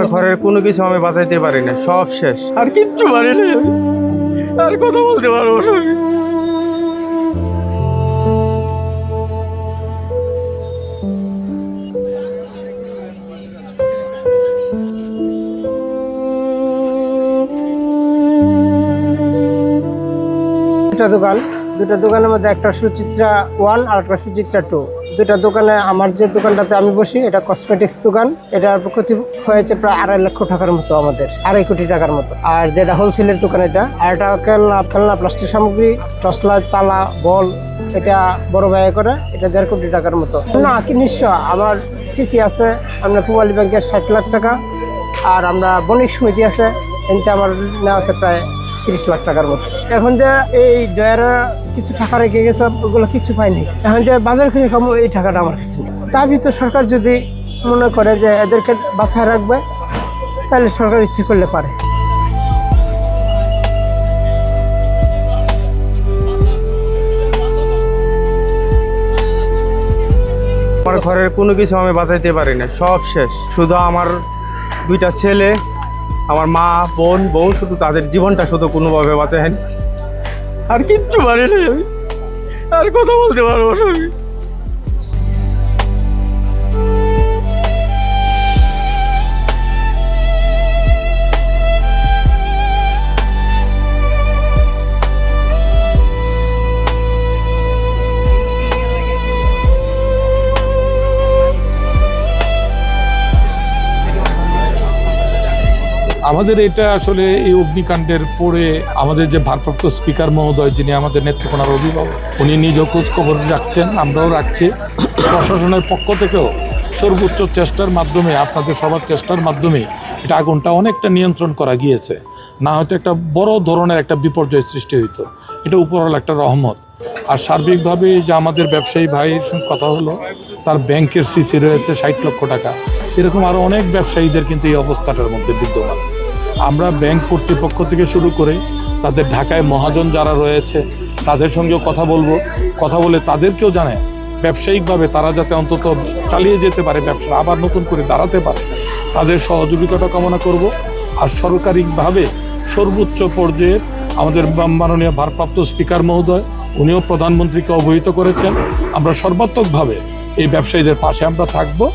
আমার ঘরের কোনো কিছু আমি বাঁচাইতে পারি না, সব শেষ, আর কিচ্ছু পারি না, আর কথা বলতে পারবো না। দুটো দোকানের মধ্যে একটা সুচিত্রা 1 আর একটা সুচিত্রা 2। দুটো দোকানে আমার যে দোকানটাতে আমি বসি এটা কসমেটিক্স দোকান। এটার ক্ষতি হয়েছে প্রায় 2.5 লক্ষ টাকার মতো, আমাদের 2.5 কোটি টাকার মতো। আর যেটা হোলসেলের দোকান এটা, আর এটা খেলনা প্লাস্টিক সামগ্রী, টর্চলাইট, তালা, বল, এটা বড় ব্যয় করে, এটা 1.5 কোটি টাকার মতো। না কি নিশ্চয় আমার সিসি আছে, আমরা পূবালী ব্যাংকের 60 লাখ টাকা, আর আমরা বণিক সমিতি আছে, এতে আমার নেওয়া আছে প্রায় 30 লাখ টাকার মতো। এখন যে এই ডয়ারে কিছু টাকা রেখে গেছে, ওগুলো কিছু পাইনি। এখন যে বাজার করে খাবো, এই টাকাটা আমার কাছে নেই। তার ভিতর সরকার যদি মনে করে যে এদেরকে বাঁচায় রাখবে, তাহলে সরকার ইচ্ছে করলে পারে। আমার ঘরের কোনো কিছু আমি বাঁচাইতে পারি না, সব শেষ। শুধু আমার 2টা ছেলে, আমার মা, বোন, বউ, শুধু তাদের জীবনটা শুধু কোনোভাবে বাঁচাই আনছি, আর কিচ্ছু পারি না আমি, আর কথা বলতে পারবো না আমি। আমাদের এটা আসলে এই অগ্নিকাণ্ডের পরে আমাদের যে ভারপ্রাপ্ত স্পিকার মহোদয়, যিনি আমাদের নেত্রকোনার অভিভাবক, উনি নিজেও খোঁজ খবর রাখছেন, আমরাও রাখছি। প্রশাসনের পক্ষ থেকেও সর্বোচ্চ চেষ্টার মাধ্যমে, আপনাদের সবার চেষ্টার মাধ্যমে এটা আগুনটা অনেকটা নিয়ন্ত্রণ করা গিয়েছে। না হয়তো একটা বড় ধরনের একটা বিপর্যয় সৃষ্টি হইতো। এটা উপরওয়ালা একটা রহমত। আর সার্বিকভাবে যে আমাদের ব্যবসায়ী ভাইয়ের সঙ্গে কথা হলো, তার ব্যাংকের সিসি রয়েছে 60 লক্ষ টাকা। এরকম আরও অনেক ব্যবসায়ীদের কিন্তু এই অবস্থাটার মধ্যে বিদ্যমান। আমরা ব্যাংক কর্তৃপক্ষ থেকে শুরু করে তাদের ঢাকায় মহাজন যারা রয়েছে তাদের সঙ্গেও কথা বলবো, কথা বলে তাদেরকেও জানায় ব্যবসায়িকভাবে তারা যাতে অন্তত চালিয়ে যেতে পারে, ব্যবসা আবার নতুন করে দাঁড়াতে পারে, তাদের সহযোগিতাটা কামনা করব। আর সরকারিভাবে সর্বোচ্চ পর্যায়ে আমাদের মাননীয় ভারপ্রাপ্ত স্পিকার মহোদয়, উনিও প্রধানমন্ত্রীকে অবহিত করেছেন। আমরা সর্বাত্মকভাবে এই ব্যবসায়ীদের পাশে আমরা থাকবো।